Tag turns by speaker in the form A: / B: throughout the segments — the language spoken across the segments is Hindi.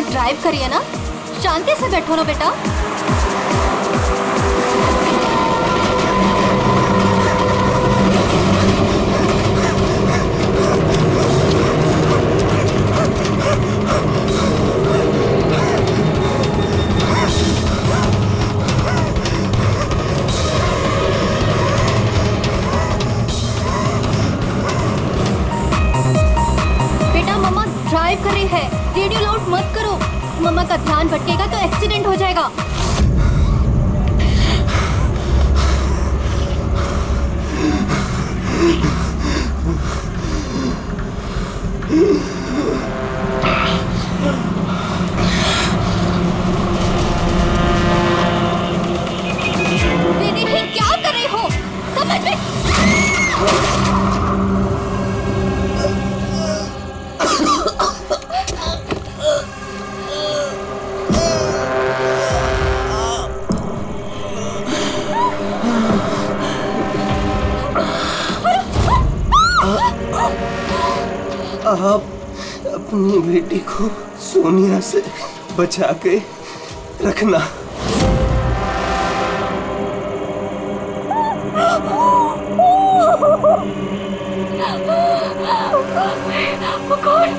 A: मम्मा ड्राइव करिए ना, शांति से बैठो ना बेटा। ड्राइव कर रही है, रेडियो लाउड मत करो, मम्मा का ध्यान भटकेगा तो एक्सीडेंट हो जाएगा। दीदी क्या कर रही हो, समझ में?
B: आप अपनी बेटी को सोनिया से बचा के रखना।
A: वो कौन?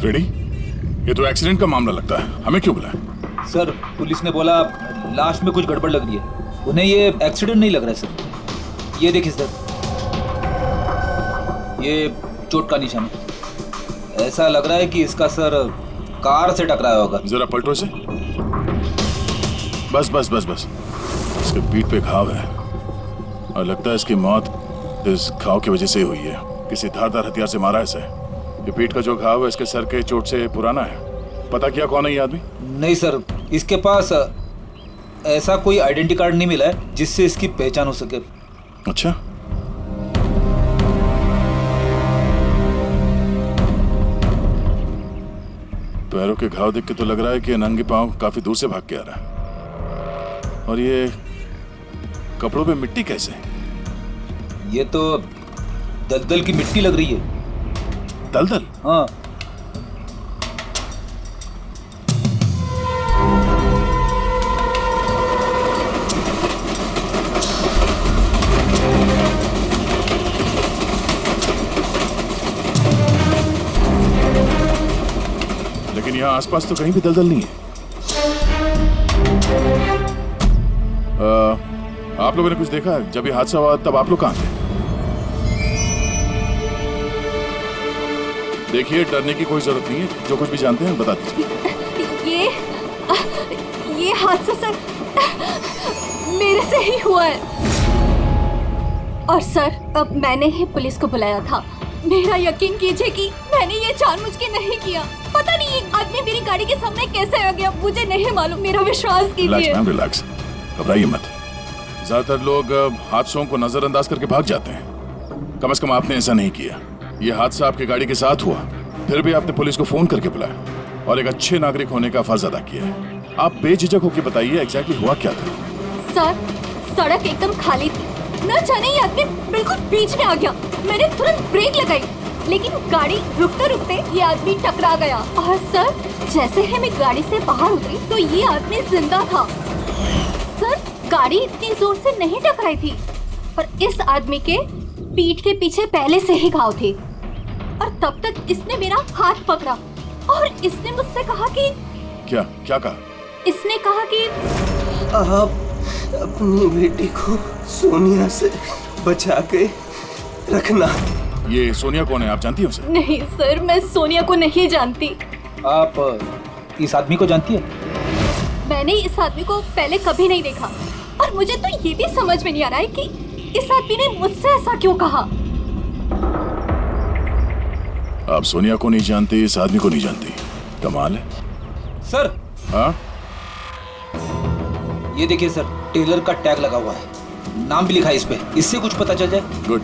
C: फ्रेडी, ये तो एक्सीडेंट का मामला लगता है, हमें क्यों बुलाया?
D: सर, पुलिस ने बोला लाश में कुछ गड़बड़ लग रही है, उन्हें ये एक्सीडेंट नहीं लग रहा है सर। ये देखिए सर, ये चोट का निशान है। ऐसा लग रहा है कि इसका सर कार से टकराया होगा।
C: जरा पलटो इसे। बस बस बस बस, इसके पीठ पे घाव है और लगता है इसकी मौत इस घाव की वजह से हुई है। किसी धारदार हथियार से मारा है इसे। ये पीठ का जो घाव है इसके सर के चोट से पुराना है। पता किया कौन है ये आदमी?
D: नहीं सर, इसके पास ऐसा कोई आइडेंटिटी कार्ड नहीं मिला है जिससे इसकी पहचान हो सके।
C: अच्छा, पैरों के घाव देख के तो लग रहा है कि नंगे पांव काफी दूर से भाग के आ रहा है। और ये कपड़ों पे मिट्टी कैसे?
D: ये तो दलदल की मिट्टी लग रही है।
C: दलदल?
D: हाँ।
C: लेकिन यहाँ आसपास तो कहीं भी दलदल नहीं है। आप लोगों ने कुछ देखा? जब ये हादसा हुआ तब आप लोग कहाँ थे? देखिए, डरने की कोई जरूरत नहीं है, जो कुछ भी जानते हैं बता दीजिए।
A: ये हादसा सर मेरे से ही हुआ है। और सर, अब मैंने ही पुलिस को बुलाया था। मेरा यकीन कीजिए कि मैंने ये जानबूझ के नहीं किया। पता नहीं ये आदमी मेरी गाड़ी के सामने कैसे आ गया, मुझे नहीं मालूम। मेरा विश्वास कीजिए।
C: रिलैक्स मैम, रिलैक्स, घबराइए मत। ज्यादातर लोग हादसों को नजरअंदाज करके भाग जाते हैं। कम से कम आपने ऐसा नहीं किया। ये हादसा आपकी गाड़ी के साथ हुआ, फिर भी आपने पुलिस को फोन करके बुलाया और एक अच्छे नागरिक होने का फर्ज अदा किया है। आप बेझिझक होकर बताइए एग्जैक्टली हुआ क्या था?
A: सर, सड़क एकदम खाली थी, न जाने ये आदमी बिल्कुल बीच में आ गया। मैंने तुरंत ब्रेक लगाई, लेकिन गाड़ी रुकते रुकते ये आदमी टकरा गया। और सर, जैसे ही मैं गाड़ी से बाहर उतरी तो ये आदमी जिंदा था। सर, गाड़ी इतनी जोर से नहीं टकराई थी और इस आदमी के पीठ के पीछे पहले से ही घाव थे। और तब तक इसने मेरा हाथ पकड़ा और इसने मुझसे कहा कि
C: क्या कहा?
A: इसने कहा कि
B: आप अपनी बेटी को सोनिया से बचा के रखना।
C: ये सोनिया कौन है, आप जानती हैं उसे?
A: नहीं सर, मैं सोनिया को नहीं जानती।
D: आप इस आदमी को जानती है?
A: मैंने इस आदमी को पहले कभी नहीं देखा। और मुझे तो ये भी समझ में नहीं आ रहा है कि इस आदमी ने मुझसे ऐसा क्यों कहा।
C: आप सोनिया को नहीं जानती, इस आदमी को नहीं जानती, कमाल है।
D: सर
C: हाँ,
D: ये देखिए सर, टेलर का टैग लगा हुआ है, नाम भी लिखा है इस पे, इससे कुछ पता चल जाए।
C: गुड।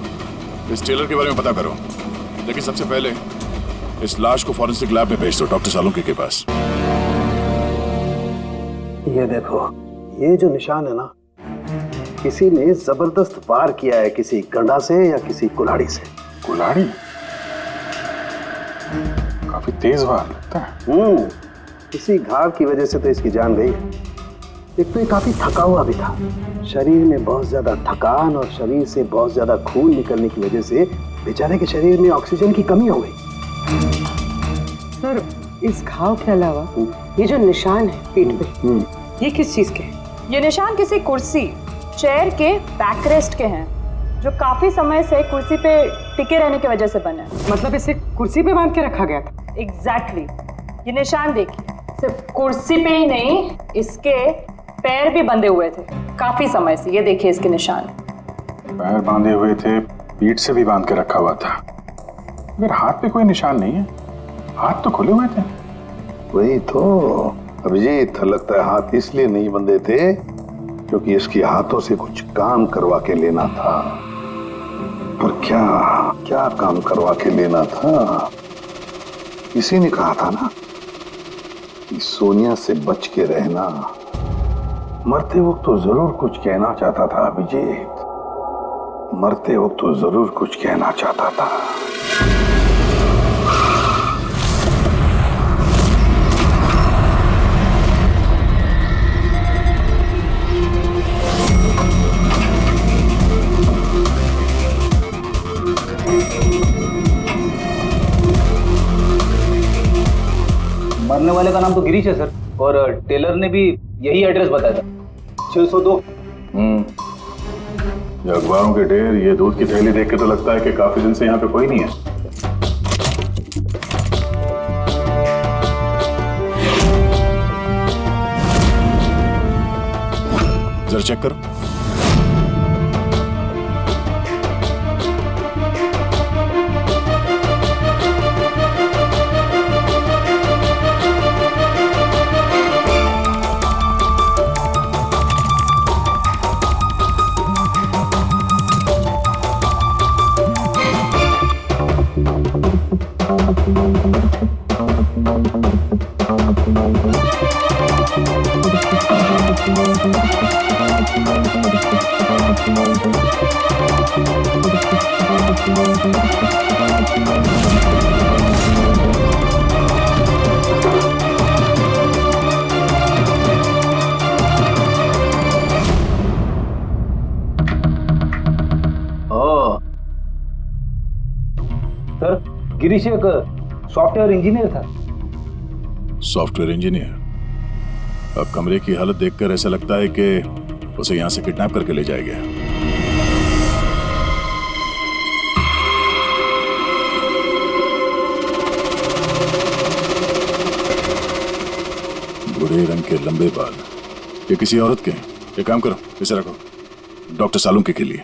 C: इस टेलर के बारे में पता करो, लेकिन सबसे पहले इस लाश को फॉरेंसिक लैब में भेज दो, डॉक्टर सालुंके के पास।
E: ये देखो, ये जो निशान है ना, किसी ने जबरदस्त वार किया है, किसी गंडा से या किसी कुल्हाड़ी से।
F: कुल्हाड़ी? काफी तेज वार लगता है।
E: किसी घाव की वजह से तो इसकी जान गई। एक तो ये काफी थका हुआ भी था, शरीर में बहुत ज्यादा थकान और शरीर से बहुत ज्यादा खून निकलने की वजह से बेचारे के शरीर में ऑक्सीजन की कमी हो गई।
G: सर, इस घाव के अलावा ये जो निशान है पीठ पे, ये किस चीज के हैं?
H: ये निशान किसी कुर्सी, चेयर के बैकरेस्ट के हैं, जो काफी समय से कुर्सी पे टिके रहने की वजह से बने हैं।
G: मतलब इसे कुर्सी पे बांध के रखा गया था?
H: एग्जैक्टली। ये निशान देखिए, सिर्फ कुर्सी पे ही नहीं, इसके पैर भी बंधे हुए थे काफी समय से। ये देखिए इसके निशान।
F: पैर बांधे हुए थे, पीठ से भी बांध के रखा हुआ था, मगर हाथ पे कोई निशान नहीं है। हाथ तो खुले हुए थे।
E: वही तो अभिजीत, लगता है हाथ इसलिए नहीं बंधे थे क्योंकि इसके हाथों से कुछ काम करवा के लेना था। पर क्या क्या काम करवा के लेना था? किसी ने कहा था ना कि सोनिया से बच के रहना। मरते वक्त तो जरूर कुछ कहना चाहता था अभिजीत, मरते वक्त तो जरूर कुछ कहना चाहता था।
D: मरने वाले का नाम तो गिरीश है सर, और टेलर ने भी यही एड्रेस बताया था, 602।
F: ये अखबारों के ढेर, ये दूध की थैली देख के तो लगता है कि काफी दिन से यहाँ पे कोई नहीं है।
C: जरा चेक करो।
D: सर, गिरीश एक सॉफ्टवेयर इंजीनियर था।
C: Software engineer? अब कमरे की हालत देखकर ऐसा लगता है कि उसे यहां से किडनैप करके ले जाया गया। भूरे रंग के लंबे बाल, ये किसी औरत के हैं। एक काम करो, इसे रखो, डॉक्टर सालुंके के लिए।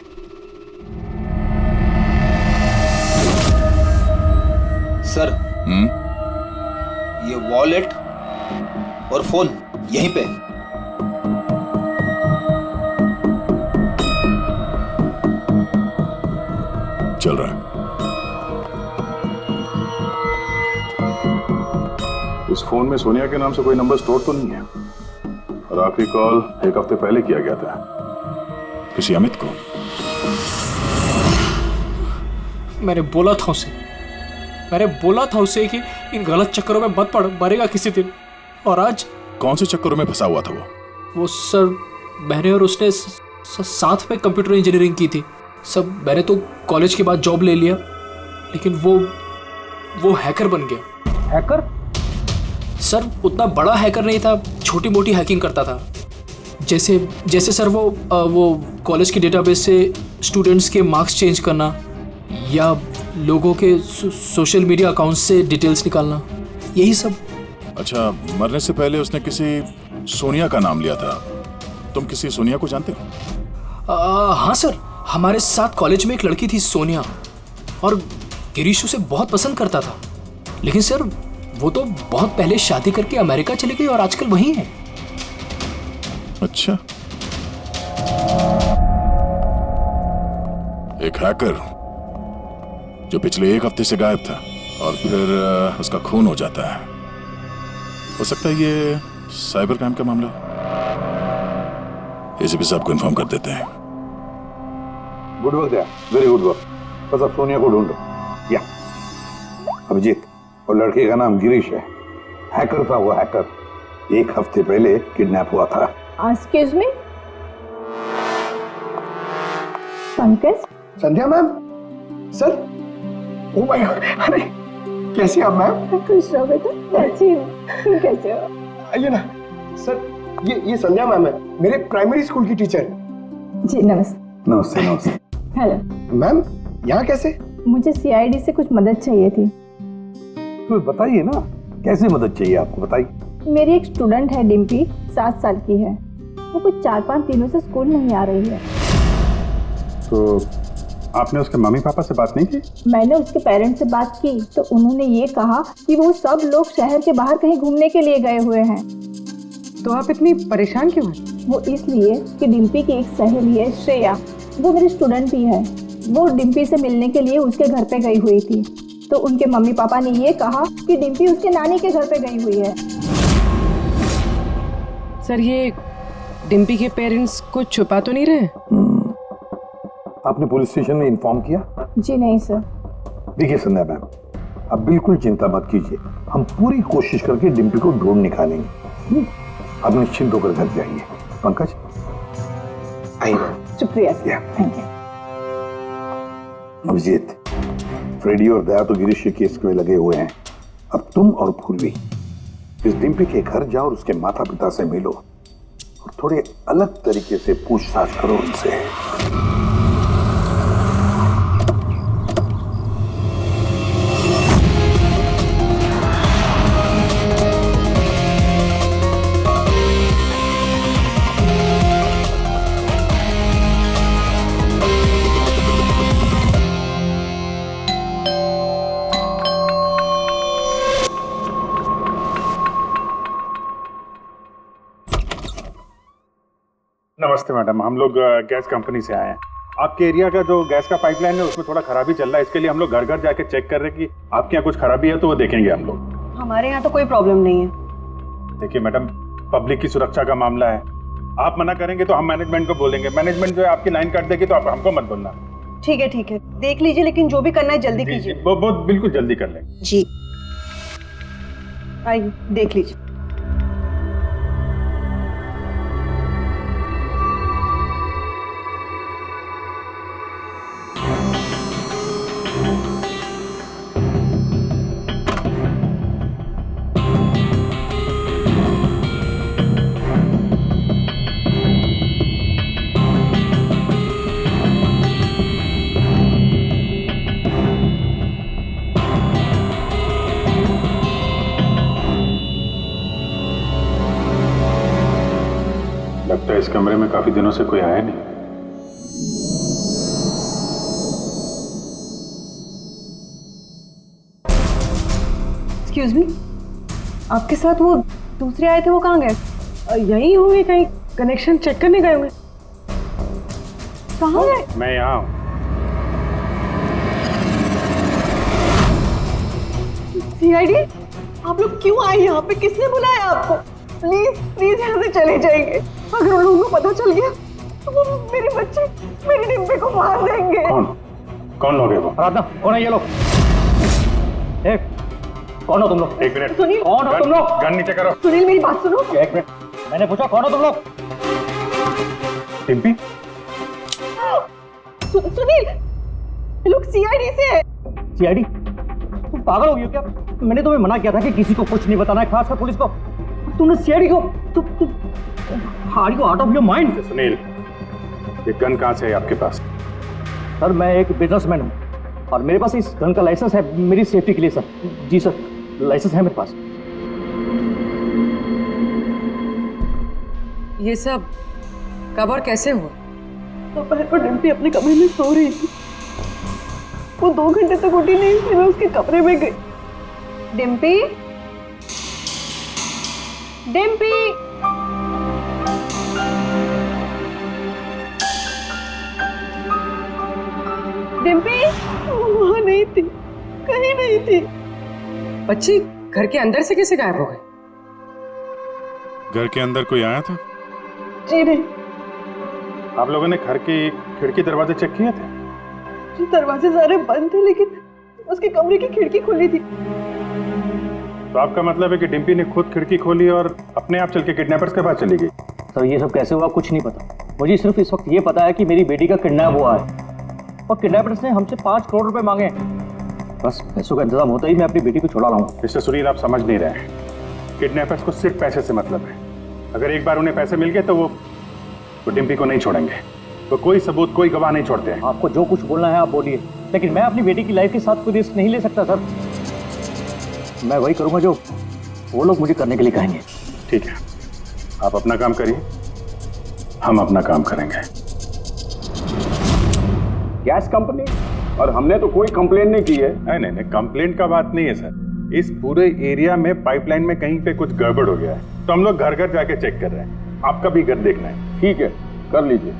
D: सर, ये वॉलेट और फोन यहीं पे।
C: चल रहा है।
F: इस फोन में सोनिया के नाम से कोई नंबर स्टोर तो नहीं है, और आखिरी कॉल एक हफ्ते पहले किया गया था।
C: किसी अमित को?
I: मैंने बोला था उसे कि इन गलत चक्करों में मत पड़, मरेगा किसी दिन। और आज
C: कौन से चक्करों में फंसा हुआ था
I: वो सर, मैंने और उसने साथ में कंप्यूटर इंजीनियरिंग की थी सब। मैंने तो कॉलेज के बाद जॉब ले लिया, लेकिन वो हैकर बन गया।
D: हैकर?
I: सर, उतना बड़ा हैकर नहीं था, छोटी मोटी हैकिंग करता था। जैसे सर वो कॉलेज के डेटाबेस से स्टूडेंट्स के मार्क्स चेंज करना, या लोगों के सोशल मीडिया अकाउंट से डिटेल्स निकालना, यही सब।
C: अच्छा, मरने से पहले उसने किसी सोनिया का नाम लिया था, तुम किसी सोनिया को जानते हो?
I: हाँ सर, हमारे साथ कॉलेज में एक लड़की थी सोनिया, और गिरीश उसे बहुत पसंद करता था। लेकिन सर वो तो बहुत पहले शादी करके अमेरिका चली गई और आजकल वहीं है।
C: अच्छा, एक हैकर जो पिछले 1 हफ्ते से गायब था और फिर उसका खून हो जाता है। हो सकता है ये साइबर क्राइम का मामला हो। एसीपी साहब को इन्फॉर्म कर देते हैं।
E: गुड वर्क यार, वेरी गुड वर्क। बस अब सोनिया को ढूंढो। या अभिजीत, और लड़के का नाम गिरीश है। हैकर था वो, हैकर 1 हफ्ते पहले किडनैप हुआ था।
H: Excuse me, Pankaj.
B: Sandhya ma'am, sir, oh my God, अरे कैसे आप मैम?
H: खुश रहो बेटा, अच्छी हूँ, तुम कैसे हो?
B: आइए ना सर, ये संध्या मैम है, मेरे प्राइमरी स्कूल की टीचर।
H: जी नमस्ते।
E: नमस्ते नमस्ते।
H: हेलो
B: मैम, यहाँ कैसे?
H: मुझे सीआईडी से कुछ मदद चाहिए थी।
E: तो बताइए ना, कैसे मदद चाहिए आपको, बताइए।
H: मेरी एक स्टूडेंट है डिम्पी, 7 साल की है। वो कुछ 4-5 दिनों से स्कूल नहीं आ रही है।
F: तो आपने उसके मम्मी पापा से बात नहीं की?
H: मैंने उसके पेरेंट्स से बात की तो उन्होंने ये कहा कि वो सब लोग शहर के बाहर कहीं घूमने के लिए गए हुए हैं।
G: तो आप इतनी परेशान क्यों हैं?
H: वो इसलिए कि डिम्पी की एक सहेली है श्रेया, वो मेरी स्टूडेंट भी है। वो डिम्पी से मिलने के लिए उसके घर पे गई हुई थी, तो उनके मम्मी पापा ने ये कहा कि डिम्पी उसके नानी के घर पे गई हुई है।
G: सर, ये डिम्पी के पेरेंट्स कुछ छुपा तो नहीं रहे?
E: आपने पुलिस स्टेशन में इन्फॉर्म किया?
H: जी नहीं सर।
E: देखिए संध्या मैम, अब बिल्कुल चिंता मत कीजिए, हम पूरी कोशिश करके डिम्पी को ढूंढ निकालेंगे। आप निश्चिंत होकर घर जाइए। पंकज
B: आइए।
H: शुक्रिया sir, thank you.
E: Abhijeet, Freddy और दया तो गिरीश के केस में लगे हुए हैं। अब तुम और पूर्वी इस डिम्पी के घर जाओ और उसके माता पिता से मिलो और थोड़े अलग तरीके से पूछताछ करो उनसे।
F: नमस्ते मैडम, हम लोग गैस कंपनी से आए हैं। आपके एरिया का जो गैस का पाइपलाइन है उसमें थोड़ा खराबी चल रहा है, इसके लिए हम लोग घर घर जाके चेक कर रहे हैं कि आपके यहाँ कुछ खराबी है तो वो देखेंगे हम लोग।
G: हमारे यहाँ तो कोई प्रॉब्लम नहीं है।
F: देखिए मैडम, पब्लिक की सुरक्षा का मामला है, आप मना करेंगे तो हम मैनेजमेंट को बोलेंगे। मैनेजमेंट जो है आपकी लाइन काट देगी तो आप हमको मत बोलना।
G: ठीक है, देख लीजिए, लेकिन जो भी करना है जल्दी कीजिए।
F: वो बिल्कुल जल्दी कर लेंगे।
G: जी, आइए देख लीजिए।
F: लगता है इस कमरे में काफी दिनों से कोई आया नहीं।
G: एक्सक्यूज मी, आपके साथ वो दूसरे आए थे, वो कहाँ गए? यहीं होंगे कहीं, कनेक्शन चेक करने गए होंगे। कहाँ गए?
F: मैं यहाँ हूँ।
G: सीआईडी, आप लोग क्यों आए यहाँ पे? किसने बुलाया आपको? प्लीज प्लीज यहाँ से चले जाइए। अगर उन लोगों को पता चल गया तो वो मेरे बच्चे, मेरे डिम्पी को मार देंगे।
F: कौन लोग है वो?
J: राधा, कौन है ये लोग? एक, कौन हो तुम लोग?
F: एक मिनट,
G: सुनील,
J: कौन हो तुम लोग?
F: गन नीचे करो।
G: सुनील मेरी बात सुनो।
J: एक मिनट, मैंने पूछा कौन हो तुम लोग?
F: डिम्पी?
G: सुनील, ये लोग सीआईडी से है।
J: सीआईडी? तुम पागल हो गई हो क्या? मैंने तुम्हें मना किया था कि किसी को कुछ नहीं बताना है, खासकर पुलिस को। तुमने सीआईडी को, हार्ड को out of your mind.
F: Sunil, ये गन कहाँ से है आपके पास?
J: सर, मैं एक बिजनेसमैन हूँ और मेरे पास इस गन का लाइसेंस है, मेरी सेफ्टी के लिए सर। जी सर, लाइसेंस है मेरे पास।
G: ये सब
K: कब और कैसे हुआ?
G: दोपहर को डिम्पी अपने कमरे में सो रही थी। वो 2 घंटे तक उठी नहीं थी। मैं उसके कमरे में गई।
H: डिम्पी, डिम्पी,
G: डिम्पी वहाँ नहीं थी, कहीं नहीं थी।
K: बच्ची घर के अंदर से कैसे गायब हो गई?
F: घर के अंदर कोई आया था?
G: जी नहीं।
F: आप लोगों ने घर की खिड़की दरवाजे चेक किए थे?
G: जी दरवाजे सारे बंद थे, लेकिन उसके कमरे की खिड़की खुली थी।
F: तो आपका मतलब है कि डिम्पी ने खुद खिड़की खोली और अपने आप चल के किडनैपर्स के पास चली गई?
J: सर ये सब कैसे हुआ कुछ नहीं पता। मुझे सिर्फ इस वक्त ये पता है कि मेरी बेटी का किडनैप हुआ है और किडनैपर्स ने हमसे 5 करोड़ रुपए मांगे हैं। बस पैसों का इंतजाम होता ही मैं अपनी बेटी को छुड़ा लाऊंगा।
F: मिस्टर सुनील, आप समझ नहीं रहे हैं। किडनैपर्स को सिर्फ पैसे से मतलब है। अगर एक बार उन्हें पैसे मिल गए तो वो डिम्पी को नहीं छोड़ेंगे। तो कोई सबूत, कोई गवाह नहीं छोड़ते हैं।
J: आपको जो कुछ बोलना है आप बोलिए, लेकिन मैं अपनी बेटी की लाइफ के साथ कोई रिस्क नहीं ले सकता सर। मैं वही करूंगा जो वो लोग मुझे करने के लिए कहेंगे।
F: ठीक है, आप अपना काम करिए, हम अपना काम करेंगे।
E: Gas company? और हमने तो कोई कंप्लेन नहीं की है।
F: नहीं, कंप्लेंट का बात नहीं है सर। इस पूरे एरिया में पाइपलाइन में कहीं पे कुछ गड़बड़ हो गया है, तो हम लोग घर घर जाके चेक कर रहे हैं। आपका भी घर देखना है।
E: ठीक है, कर लीजिए।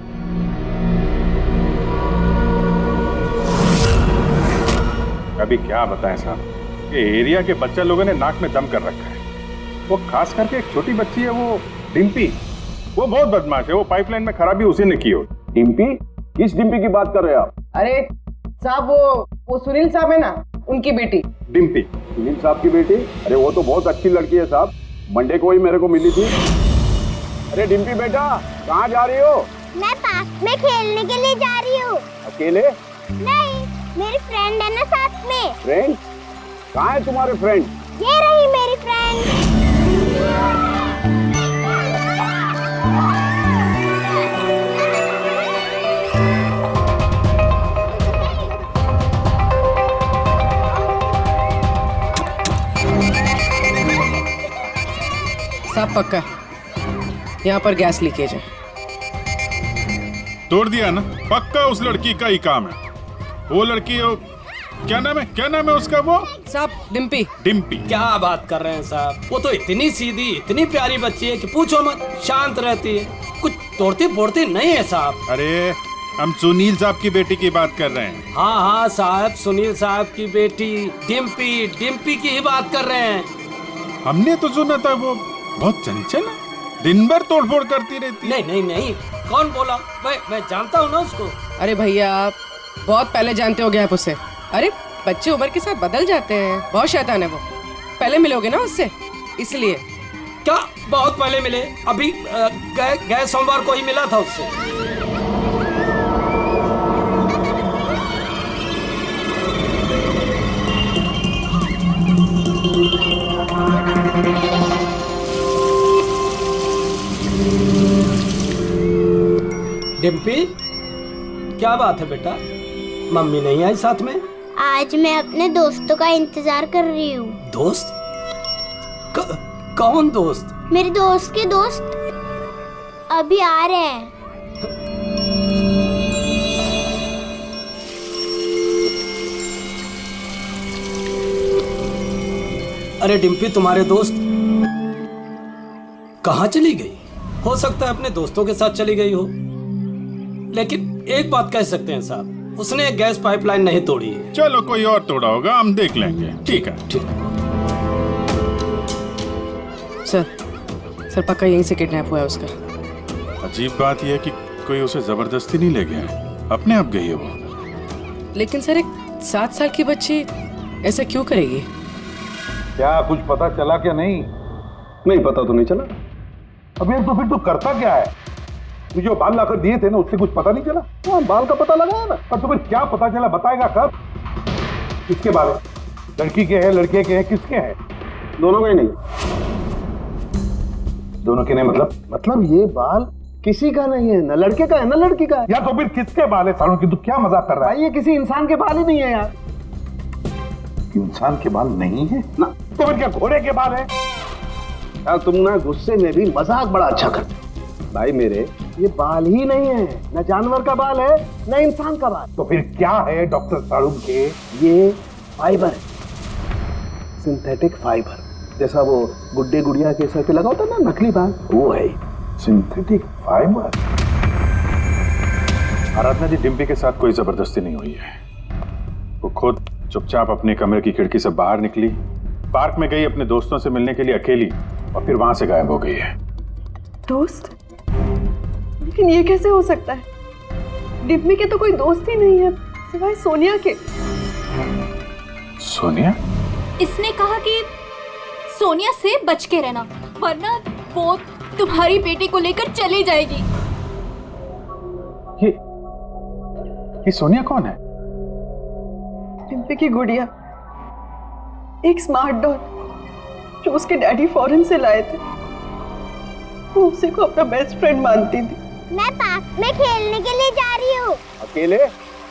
F: अभी क्या बताएं साहब, ये एरिया के बच्चा लोगों ने नाक में दम कर रखा है। वो खास करके एक छोटी बच्ची है, वो डिम्पी, वो बहुत बदमाश है। वो पाइपलाइन में खराबी उसी ने की हो।
E: डिम्पी? किस डिम्पी की बात कर रहे हैं आप?
K: अरे साहब वो सुनील साहब है ना, उनकी बेटी
F: डिम्पी।
E: सुनील साहब की बेटी? अरे वो तो बहुत अच्छी लड़की है साहब, मंडे को ही मेरे को मिली थी। अरे डिम्पी बेटा, कहाँ जा रही हो?
L: मैं पार्क में खेलने के लिए जा रही हूँ।
E: अकेले?
L: नहीं, मेरी फ्रेंड है ना साथ में।
E: फ्रेंड? कहाँ है तुम्हारे फ्रेंड?
L: ये रही मेरी फ्रेंड।
K: सब पक्का यहाँ पर गैस लीकेज है।
F: तोड़ दिया ना, पक्का उस लड़की का ही काम है। वो लड़की क्या नाम है उसका? वो
K: साहब डिम्पी।
F: डिम्पी?
I: क्या बात कर रहे हैं साहब, वो तो इतनी सीधी, इतनी प्यारी बच्ची है कि पूछो मत। शांत रहती है, कुछ तोड़ती फोड़ती नहीं है साहब।
F: अरे हम सुनील साहब की बेटी की बात कर रहे हैं।
I: हाँ साहब, सुनील साहब की बेटी डिम्पी की ही बात कर रहे हैं।
F: हमने तो सुना था वो बहुत चंचल है, दिन भर तोड़फोड़ करती रहती है।
I: नहीं, कौन बोला? मैं जानता हूँ ना उसको।
K: अरे भैया, आप बहुत पहले जानते हो गए आप उससे। अरे बच्चे उम्र के साथ बदल जाते हैं, बहुत शैतान है वो। पहले मिलोगे ना उससे, इसलिए।
I: क्या बहुत पहले मिले? अभी गए सोमवार को ही मिला था उससे। डिम्पी, क्या बात है बेटा, मम्मी नहीं आई साथ में?
L: आज मैं अपने दोस्तों का इंतजार कर रही हूँ।
I: दोस्त? कौन दोस्त?
L: मेरे दोस्त के दोस्त अभी आ रहे हैं।
I: अरे डिम्पी, तुम्हारे दोस्त कहाँ चली गई? हो सकता है अपने दोस्तों के साथ चली गई हो, लेकिन एक बात कह सकते हैं साहब, उसने गैस पाइपलाइन नहीं तोड़ी है।
F: चलो कोई और तोड़ा होगा, हम देख लेंगे। ठीक है।
K: सर पक्का यहीं से किडनैप हुआ है उसका।
F: अजीब बात यह है कि कोई उसे जबरदस्ती नहीं ले गया है, अपने आप गई है वो।
K: लेकिन सर एक 7 साल की बच्ची ऐसा क्यों करेगी?
E: क्या कुछ पता चला क्या? नहीं पता तो नहीं चला। अबे तो फिर तू करता क्या है? तू जो बाल लाकर दिए थे ना, उससे कुछ पता नहीं चला? हाँ, बाल का पता लगा है ना, पर तुम्हें क्या पता चला? बताएगा कब? किसके बारे? लड़की के हैं, लड़के के हैं, किसके हैं? दोनों के नहीं। दोनों के नहीं मतलब ये बाल किसी का नहीं है, ना लड़के का है ना लड़की का है। या तो फिर किसके बाल है? सालों की तू क्या मजाक कर रहा है? ये किसी इंसान के बाल ही नहीं है यार। इंसान के बाल नहीं है ना, तो फिर क्या घोड़े के बाल है? यार तुम ना गुस्से में भी मजाक बड़ा अच्छा करते भाई। मेरे
M: ये बाल ही नहीं है, न जानवर का बाल है न इंसान का बाल।
E: तो फिर क्या है डॉक्टर साड़ू के?
M: ये फाइबर है, सिंथेटिक फाइबर, जैसा वो गुड्डे गुड़िया के सर पे लगा होता ना नकली बाल, वो है
E: सिंथेटिक फाइबर।
F: आराधना जी, डिम्पी के साथ कोई जबरदस्ती नहीं हुई है। वो खुद चुपचाप अपने कमरे की खिड़की से बाहर निकली, पार्क में गई अपने दोस्तों से मिलने के लिए अकेली, और फिर वहां से गायब हो गई है।
G: दोस्त? लेकिन ये कैसे हो सकता है? डिम्पी के तो कोई दोस्त ही नहीं है सिवाय सोनिया के।
F: सोनिया?
A: इसने कहा कि सोनिया से बच के रहना, वरना वो तुम्हारी बेटी को लेकर चली जाएगी।
F: ये सोनिया कौन है?
G: डिम्पी की गुड़िया, एक स्मार्ट डॉल जो उसके डैडी फॉरेन से लाए थे। वो उसी को अपना बेस्ट फ्रेंड मानती थी।
L: मैं पार्क में खेलने के लिए जा रही हूँ।
E: अकेले?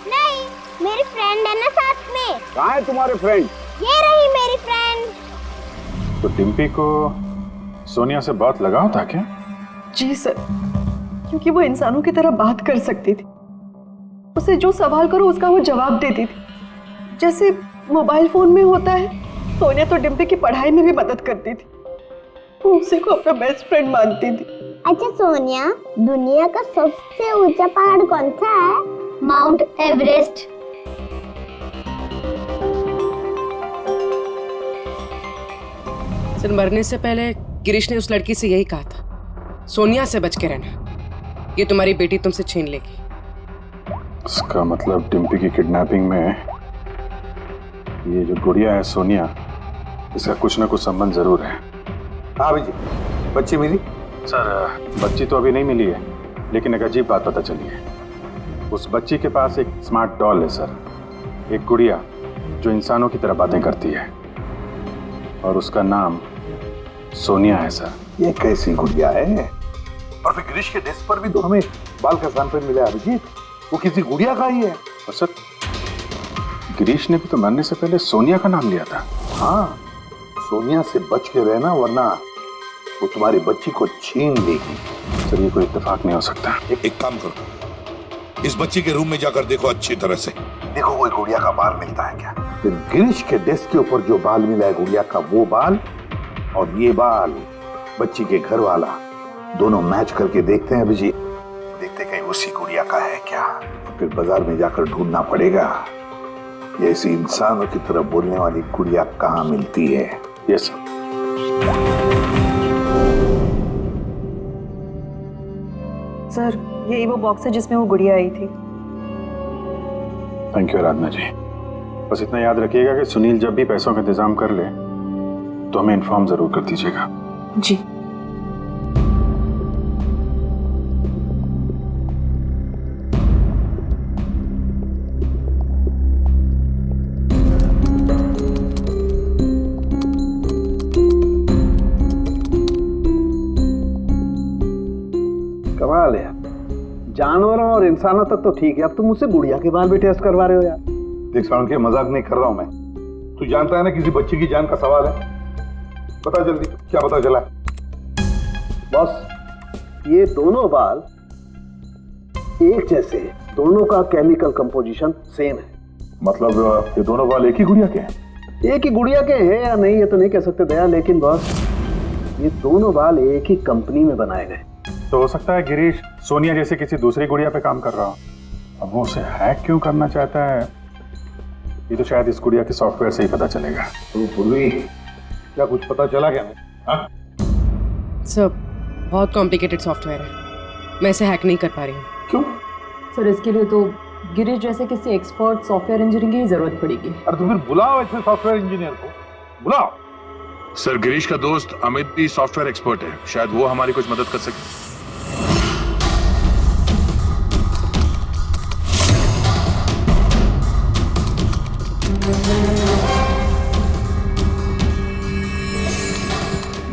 L: नहीं, मेरी फ्रेंड है ना साथ में।
E: कहाँ है तुम्हारे फ्रेंड?
L: ये रही मेरी फ्रेंड।
F: तो डिम्पी को सोनिया से बहुत लगाव था क्या?
G: जी सर, क्योंकि वो इंसानों की तरह बात कर सकती थी। उसे जो सवाल करो उसका वो जवाब देती थी, जैसे मोबाइल फोन में होता है। सोनिया तो डिम्पी की पढ़ाई में भी मदद करती थी। वो उसी को अपना बेस्ट फ्रेंड मानती थी।
L: अच्छा सोनिया, दुनिया का सबसे ऊंचा पहाड़ कौन सा है? Mount Everest.
K: सर, मरने से पहले गिरीश ने उस लड़की से यही कहा था, सोनिया से बच के रहना, ये तुम्हारी बेटी तुमसे छीन लेगी।
F: इसका मतलब डिम्पी की किडनैपिंग में ये जो गुड़िया है सोनिया, इसका कुछ ना कुछ संबंध जरूर है।
E: हाँ जी, बच्ची मिली?
F: सर, बच्ची तो अभी नहीं मिली है, लेकिन एक अजीब बात पता चली है। उस बच्ची के पास एक स्मार्ट डॉल है सर, एक गुड़िया जो इंसानों की तरह बातें करती है, और उसका नाम सोनिया है सर।
E: ये कैसी गुड़िया है? और फिर गिरीश के डेस्क पर भी तो हमें बाल का सैंपल मिला है अभिजीत, वो किसी गुड़िया का ही है।
F: और सर, गिरीश ने भी तो मरने से पहले सोनिया का नाम लिया था।
E: हाँ, सोनिया से बच के रहना, वरना वो तुम्हारी बच्ची को छीन लेगी।
F: सर, ये कोई इत्तेफाक नहीं हो सकता।
N: एक काम करो, इस बच्ची के रूम में जाकर देखो अच्छी तरह से।
E: देखो कोई गुड़िया का बाल मिलता है क्या। फिर गिरीश के डेस्क के ऊपर जो बाल मिला है गुड़िया का, वो बाल और ये बाल बच्ची के घर वाला, दोनों मैच करके देखते हैं अभिजीत, देखते कहीं उसी गुड़िया का है क्या। फिर बाजार में जाकर ढूंढना पड़ेगा ये ऐसी इंसानों की तरह बोलने वाली गुड़िया कहाँ मिलती है।
F: Yes sir.
G: सर, यही वो बॉक्स है जिसमें वो गुड़िया आई थी।
F: थैंक यू आराधना जी। बस इतना याद रखिएगा कि सुनील जब भी पैसों का इंतजाम कर ले तो हमें इन्फॉर्म जरूर कर दीजिएगा।
G: जी।
M: कमाल है, जानवरों और इंसानों तक तो ठीक है, अब तुम मुझसे गुड़िया के बाल भी टेस्ट करवा रहे हो यार।
E: देख साउंड के मजाक नहीं कर रहा हूं मैं, तू जानता है ना किसी बच्ची की जान का सवाल है। बता जल्दी, क्या पता चला?
M: बॉस, ये दोनों बाल एक जैसे हैं, दोनों का केमिकल कंपोजिशन सेम है।
F: मतलब ये दोनों बाल एक ही गुड़िया के हैं?
M: एक ही गुड़िया के हैं या नहीं ये तो नहीं कह सकते दया, लेकिन बॉस ये दोनों बाल एक ही कंपनी में बनाए गए।
F: तो हो सकता है गिरीश सोनिया जैसे किसी दूसरी गुड़िया पे काम कर रहा हो। अब वो उसे हैक क्यों करना चाहता है, ये तो शायद इस गुड़िया के सॉफ्टवेयर से ही पता चलेगा।
E: तो पूर्वी, क्या कुछ पता चला क्या?
K: सर, बहुत कॉम्प्लिकेटेड सॉफ्टवेयर है, मैं इसे हैक नहीं कर पा रही हूँ।
E: क्यों?
O: सर, इसके लिए तो गिरीश जैसे किसी एक्सपर्ट सॉफ्टवेयर इंजीनियर की जरूरत पड़ेगी।
E: अरे तो फिर बुलाओ ऐसे सॉफ्टवेयर इंजीनियर को, बुलाओ।
C: सर, गिरीश का दोस्त अमित भी सॉफ्टवेयर एक्सपर्ट है, शायद वो हमारी कुछ मदद कर सके।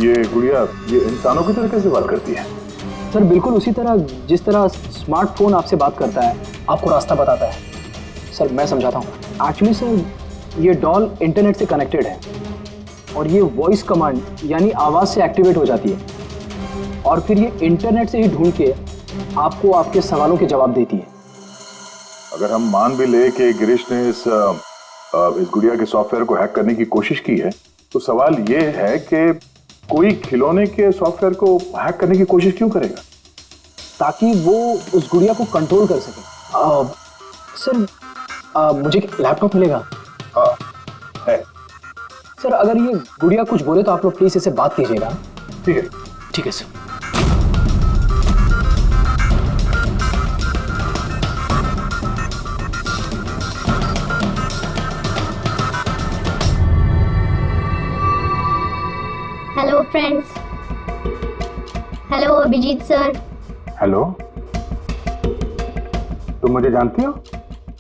E: ये गुड़िया ये इंसानों की तरह कैसे बात करती है?
I: सर, बिल्कुल उसी तरह जिस तरह स्मार्टफोन आपसे बात करता है, आपको रास्ता बताता है। सर, मैं समझाता हूँ। एक्चुअली सर, ये डॉल इंटरनेट से कनेक्टेड है और ये वॉइस कमांड यानी आवाज़ से एक्टिवेट हो जाती है, और फिर ये इंटरनेट से ही ढूंढ के आपको आपके सवालों के जवाब देती है।
C: अगर हम मान भी ले कि गिरीश ने इस गुड़िया के सॉफ्टवेयर को हैक करने की कोशिश की है, तो सवाल ये है कि कोई खिलौने के सॉफ्टवेयर को हैक करने की कोशिश क्यों करेगा?
I: ताकि वो उस गुड़िया को कंट्रोल कर सके। सर मुझे लैपटॉप मिलेगा?
C: हाँ है।
I: सर अगर ये गुड़िया कुछ बोले तो आप लोग प्लीज इसे बात कीजिएगा।
C: ठीक है।
I: ठीक है sir.
L: Hello friends. Hello Abhijeet sir.
F: Hello, तुम मुझे जानती हो?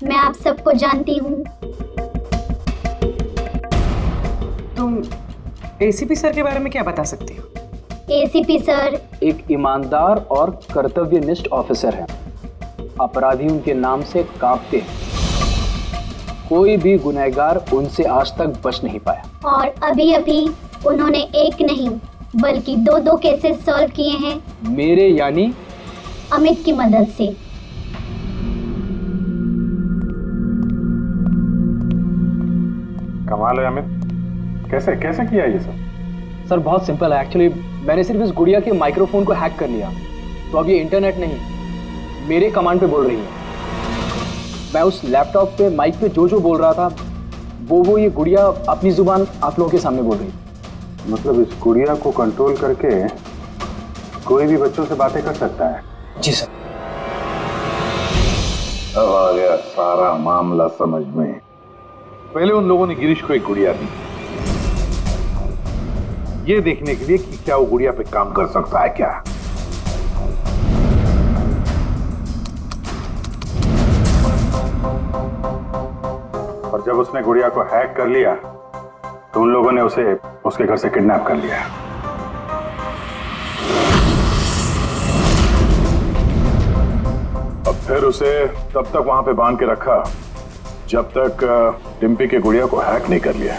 L: मैं आप सबको जानती हूँ।
K: तुम एसीपी सर के बारे में क्या बता सकती हो?
L: एसीपी सर
I: एक ईमानदार और कर्तव्यनिष्ठ ऑफिसर हैं। अपराधी उनके नाम से कांपते हैं। कोई भी गुनहगार उनसे आज तक बच नहीं पाया।
L: और अभी अभी उन्होंने एक नहीं बल्कि दो केसेस सॉल्व किए हैं
I: मेरे यानी
L: अमित की मदद से।
F: कमाल है अमित, कैसे कैसे किया ये सब?
I: सर बहुत सिंपल है एक्चुअली। मैंने सिर्फ इस गुड़िया के माइक्रोफोन को हैक कर लिया, तो अब ये इंटरनेट नहीं मेरे कमांड पे बोल रही है। मैं उस लैपटॉप पे माइक पे जो बोल रहा था वो ये गुड़िया अपनी जुबान आप लोगों के सामने बोल रही है।
F: मतलब इस गुड़िया को कंट्रोल करके कोई भी बच्चों से बातें कर सकता है?
I: जी सर।
E: अब आ गया सारा मामला समझ में। पहले उन लोगों ने गिरीश को एक गुड़िया दी, ये देखने के लिए कि क्या वो गुड़िया पे काम कर सकता है क्या।
F: और जब उसने गुड़िया को हैक कर लिया तो उन लोगों ने उसे उसके घर से किडनैप कर लिया।
C: अब फिर उसे तब तक वहां पे बांध के रखा जब तक डिम्पी के गुड़िया को हैक नहीं कर लिया।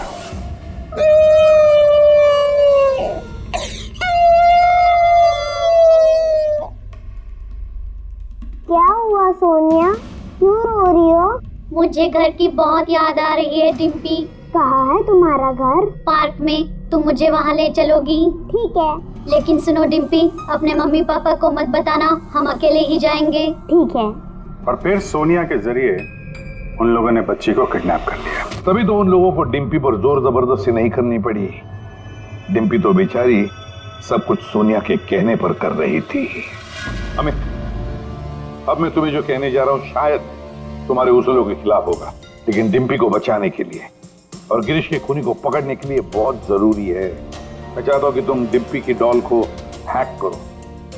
L: क्या हुआ सोनिया, क्यों रो रही हो? मुझे घर की बहुत याद आ रही है डिम्पी। कहाँ है तुम्हारा घर? पार्क में। तुम मुझे वहाँ ले चलोगी? ठीक है। लेकिन सुनो डिम्पी, अपने मम्मी पापा को मत बताना, हम अकेले ही जाएंगे। ठीक है।
F: और फिर सोनिया के जरिए उन लोगों ने बच्ची को किडनैप कर लिया।
E: तभी तो उन लोगों को डिम्पी पर जोर जबरदस्ती नहीं करनी पड़ी। डिम्पी तो बेचारी सब कुछ सोनिया के कहने पर कर रही थी। अमित, अब मैं तुम्हें जो कहने जा रहा हूं शायद तुम्हारे उसूलों के खिलाफ होगा, लेकिन डिम्पी को बचाने के लिए और गिरीश के खूनी को पकड़ने के लिए बहुत जरूरी है। मैं चाहता हूं कि तुम डिम्पी की डॉल को हैक करो।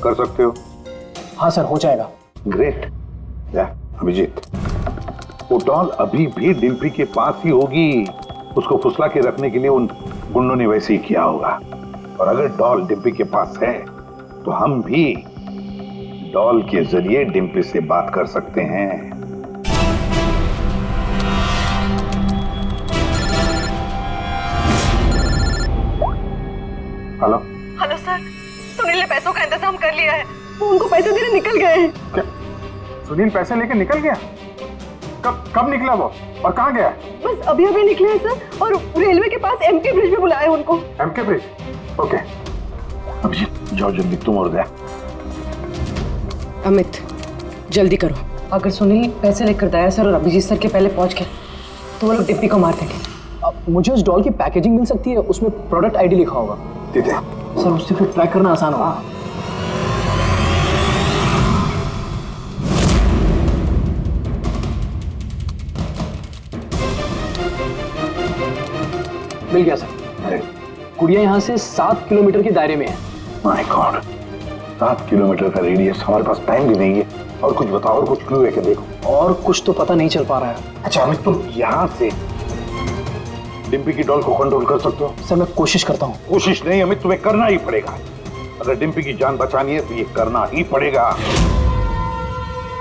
E: कर सकते हो?
I: हाँ सर, हो जाएगा।
E: ग्रेट। अभिजीत, वो डॉल अभी भी डिम्पी के पास ही होगी। उसको फुसला के रखने के लिए उन गुंडों ने वैसे ही किया होगा। और अगर डॉल डिम्पी के पास है तो हम भी डॉल के जरिए डिम्पी से बात कर सकते हैं।
F: हेलो
G: हेलो सर, सुनील ने पैसों का इंतजाम कर लिया है। वो उनको पैसे देने निकल गए हैं।
F: क्या सुनील पैसे लेके निकल गया? कब निकला वो और कहाँ गया?
G: बस अभी अभी निकले हैं सर, और रेलवे के पास एमके ब्रिज पे बुलाया उनको।
F: MK bridge? ओके।
E: अभिजीत जाओ जल्दी, तुम और गया।
K: अमित जल्दी करो। अगर सुनील पैसे लेकर दया सर और अभिजीत सर के पहले पहुंच गए तो वो लोग डिप्टी को मार देंगे।
I: मुझे उस डॉल की पैकेजिंग मिल सकती है, उसमें प्रोडक्ट आईडी लिखा होगा।
E: ठीक है
I: सर, उससे फिर ट्रैक करना आसान होगा। मिल गया सर। गुड़िया यहाँ से 7 किलोमीटर के दायरे में है।
E: माय गॉड, 7 किलोमीटर का रेडियस। हमारे पास टाइम भी नहीं है। और कुछ बताओ, और कुछ क्लू है क्या? देखो
I: और कुछ तो पता नहीं चल पा रहा है।
E: अच्छा अमित, तुम यहाँ से डिम्पी की डॉल को कंट्रोल कर सकते हो?
I: सर मैं कोशिश करता हूँ।
E: कोशिश नहीं अमित, तुम्हें करना ही पड़ेगा। अगर डिम्पी की जान बचानी है तो ये करना ही पड़ेगा।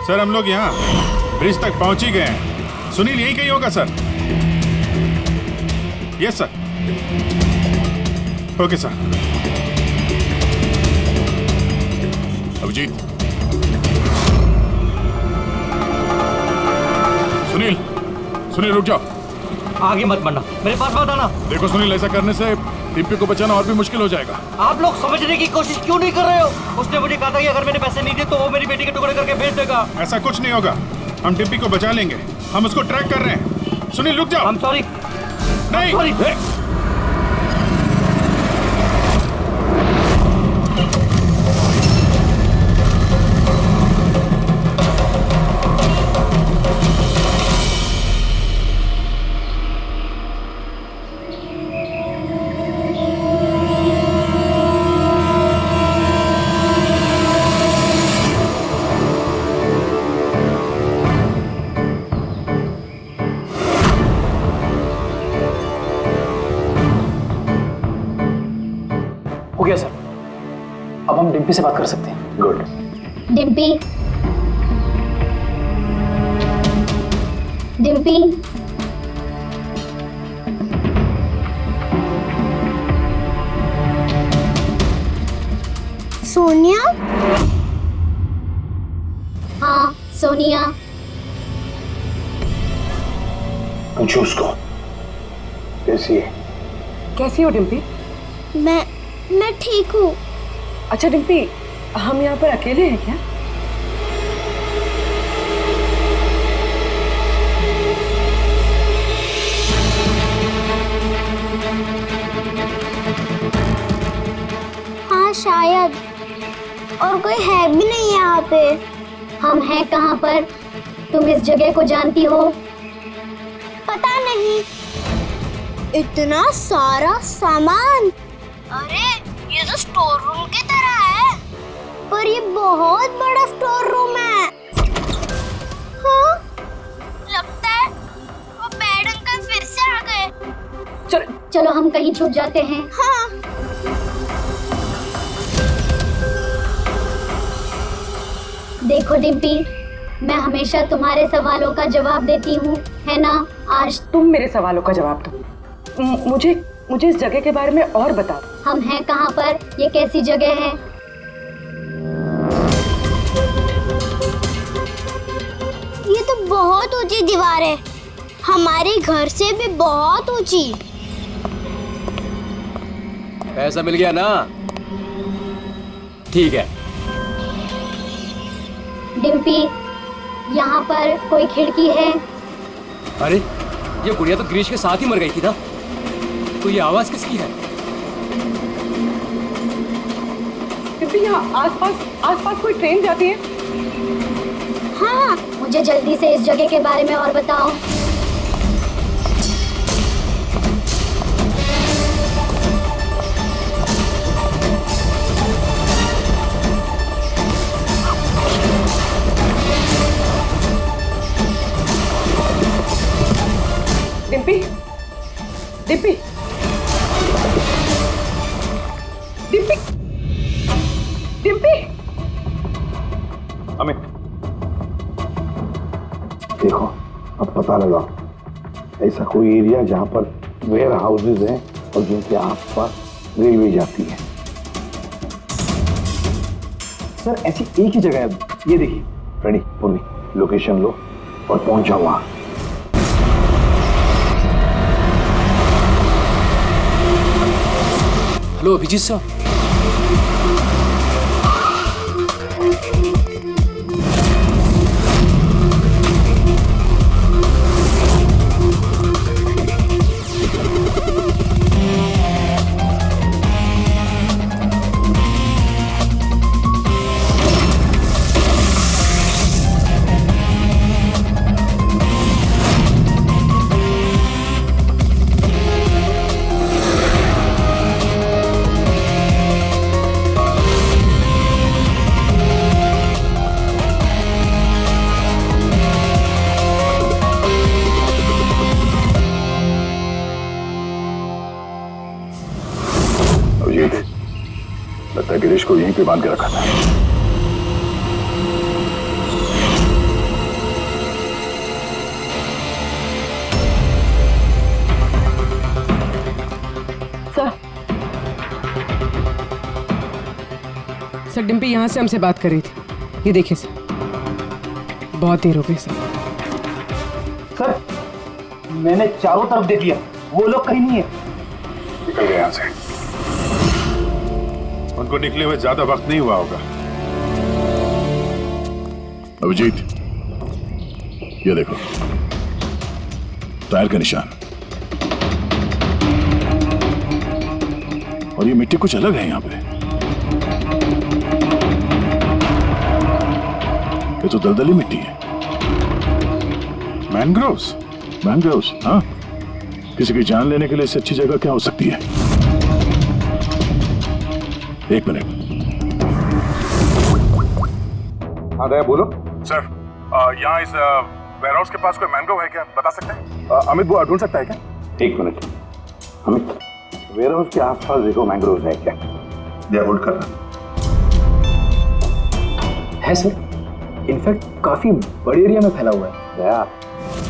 C: सर हम लोग यहाँ ब्रिज तक पहुंच ही गए हैं। सुनील यहीं कहीं होगा sir. Yes sir. Okay sir. Abhijeet Sunil, Sunil रुक जाओ।
J: आगे मत बढ़ना, मेरे पास मत आना।
C: देखो सुनील, ऐसा करने से डिम्पी को बचाना और भी मुश्किल हो जाएगा।
J: आप लोग समझने की कोशिश क्यों नहीं कर रहे हो? उसने मुझे कहा था कि अगर मैंने पैसे नहीं दिए तो वो मेरी बेटी के टुकड़े करके भेज देगा।
F: ऐसा कुछ नहीं होगा, हम डिम्पी को बचा लेंगे। हम उसको ट्रैक कर रहे हैं। सुनील रुक जाओ।
J: I'm sorry।
F: नहीं।
J: I'm sorry।
I: हो गया सर, अब हम डिम्पी से बात कर सकते हैं।
E: गुड।
L: डिम्पी, डिम्पी, सोनिया? हाँ सोनिया।
E: पूछो उसको कैसी है।
G: कैसी हो डिम्पी?
L: मैं ठीक हूँ।
G: अच्छा डिम्पी, हम यहाँ पर अकेले हैं क्या?
L: हाँ शायद, और कोई है भी नहीं यहाँ पे। हम हैं कहाँ पर? तुम इस जगह को जानती हो? पता नहीं। इतना सारा सामान। अरे ये तो स्टोर रूम की तरह है, पर ये बहुत बड़ा स्टोर रूम है। हाँ, लगता है वो बैड अंकल फिर से आ गए। चलो हम कहीं छुप जाते हैं। हाँ। देखो डिम्पी, मैं हमेशा तुम्हारे सवालों का जवाब देती हूँ, है ना? आज
G: तुम मेरे सवालों का जवाब दो। मुझे इस जगह के बारे में और बताओ।
L: हम हैं कहाँ पर? ये कैसी जगह है? ये तो बहुत ऊंची दीवार है, हमारे घर से भी बहुत ऊंची।
J: पैसा मिल गया ना? ठीक है।
L: डिम्पी, यहाँ पर कोई खिड़की है?
J: अरे ये गुड़िया तो गिरीश के साथ ही मर गई थी ना, तो ये आवाज किसकी है?
G: डिम्पी, यहाँ आसपास कोई ट्रेन जाती है?
L: हाँ, मुझे जल्दी से इस जगह के बारे में और बताओ।
G: डिम्पी, डिम्पी, डिम्पी, डिम्पी।
F: अमित,
E: देखो अब पता लगा ऐसा कोई एरिया जहां पर वेयर हाउसेज हैं और जिनके आसपास रेलवे जाती है।
J: सर ऐसी एक ही जगह है, ये देखिए।
E: रेडी पुन्नी, लोकेशन लो और पहुंचा वहां।
I: Hello Abhijeet sir.
C: लगता है गिरीश को यहीं पे बांध के रखा था।
K: सर डिम्पी यहाँ से हमसे बात कर रही थी। ये देखिए सर, बहुत देर हो गई सर।
J: मैंने चारों तरफ देख लिया, वो लोग कहीं नहीं है।
F: निकल गए यहाँ से। उनको निकले हुए ज्यादा वक्त नहीं हुआ होगा।
C: अभिजीत, ये देखो टायर का निशान, और ये मिट्टी कुछ अलग है यहाँ पे। ये तो दलदली मिट्टी है।
F: मैनग्रोव्स?
C: मैनग्रोव्स, हाँ। किसी की जान लेने के लिए इससे अच्छी जगह क्या हो सकती है? एक मिनट।
E: हाँ दया, बोलो।
F: सर, यहाँ इस वेयरहाउस के पास कोई मैनग्रोव है क्या, बता सकते हैं? अमित वो ढूंढ सकता है क्या?
E: एक मिनट अमित, वेयरहाउस के आसपास देखो मैंग्रोव है क्या? दया होल्ड करना।
J: है सर, इनफैक्ट काफी बड़े एरिया में फैला हुआ है।
E: दया,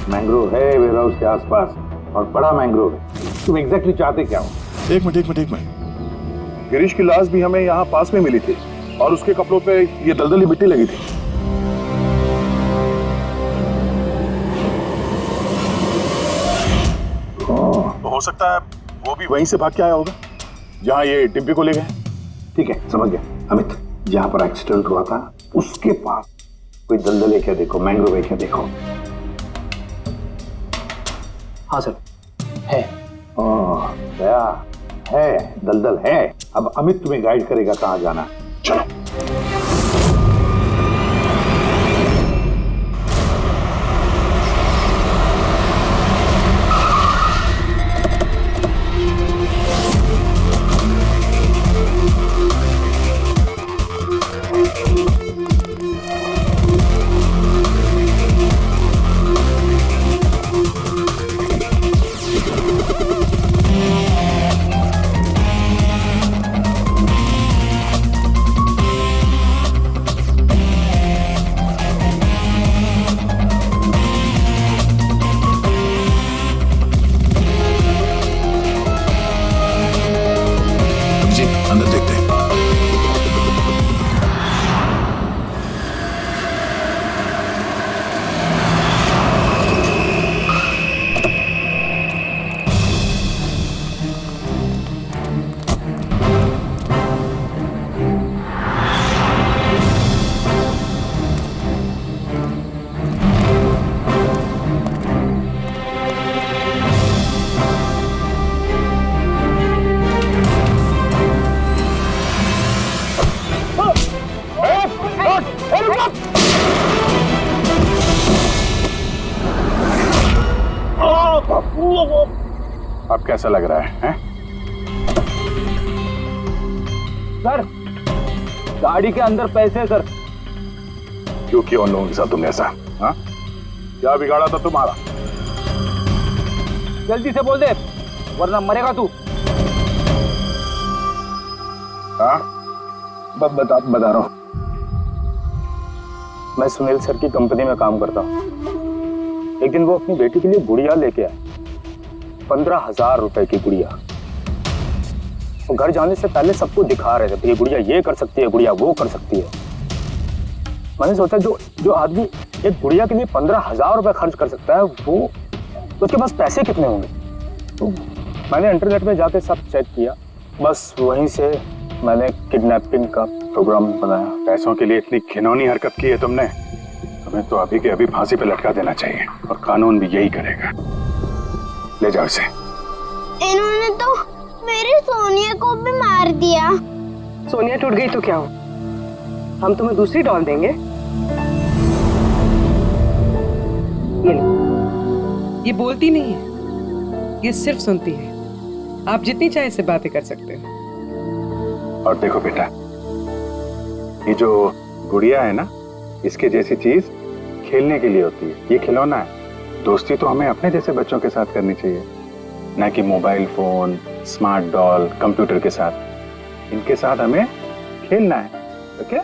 E: मैंग्रोव है वेयरहाउस के आसपास, और बड़ा मैंग्रोव है। तुम एग्जैक्टली चाहते क्या हो?
C: एक मिनट।
F: गिरीश की लाश भी हमें यहाँ पास में मिली थी, और उसके कपड़ों पे ये दलदली मिट्टी लगी थी। तो हो सकता है वो भी वहीं से भाग के आया होगा जहाँ ये डिम्पी को ले गए।
E: ठीक है, समझ गया। अमित, जहाँ पर एक्सीडेंट हुआ था उसके पास कोई दलदल है क्या देखो, मैंग्रोव है क्या देखो।
J: हाँ सर, है।
E: दया, है, दलदल है। अब अमित तुम्हें गाइड करेगा कहाँ जाना। चलो।
C: अंदर देखते हैं।
F: अब कैसा लग रहा है?
J: सर, गाड़ी के अंदर पैसे सर।
F: क्यों किया उन लोगों के साथ तुमने ऐसा? हाँ, क्या बिगाड़ा था तुम्हारा?
J: जल्दी से बोल दे, वरना मरेगा तू।
F: हाँ,
J: बता रहा हूँ। मैं सुनील सर की कंपनी में काम करता हूँ। एक दिन वो अपनी बेटी के लिए गुड़िया लेके आए, 15,000 रुपए की गुड़िया। वो घर जाने से पहले सबको दिखा रहे थे, ये गुड़िया ये कर सकती है, गुड़िया वो कर सकती है। मैंने सोचा जो आदमी एक गुड़िया के लिए 15,000 रुपए खर्च कर सकता है, वो उसके पास पैसे कितने होंगे। तो मैंने इंटरनेट में जाके सब चेक किया, बस वहीं से मैंने किडनैपिंग का प्रोग्राम बनाया।
F: पैसों के लिए इतनी घिनौनी हरकत की है तुमने, तुम्हें तो अभी के अभी फांसी पे लटका देना चाहिए, और कानून भी यही करेगा। ले जाओ इसे।
L: इन्होंने तो मेरी सोनिया को भी मार दिया।
K: सोनिया टूट गई तो क्या हो, हम तुम्हें दूसरी डॉल देंगे। ये लो। ये बोलती नहीं है, ये सिर्फ सुनती है। आप जितनी चाहे इससे बातें कर सकते हो।
F: और देखो बेटा, ये जो गुड़िया है ना, इसके जैसी चीज खेलने के लिए होती है, ये खिलौना है। दोस्ती तो हमें अपने जैसे बच्चों के साथ करनी चाहिए, ना कि mobile phone, smart doll, computer के साथ। इनके साथ हमें खेलना है, ओके?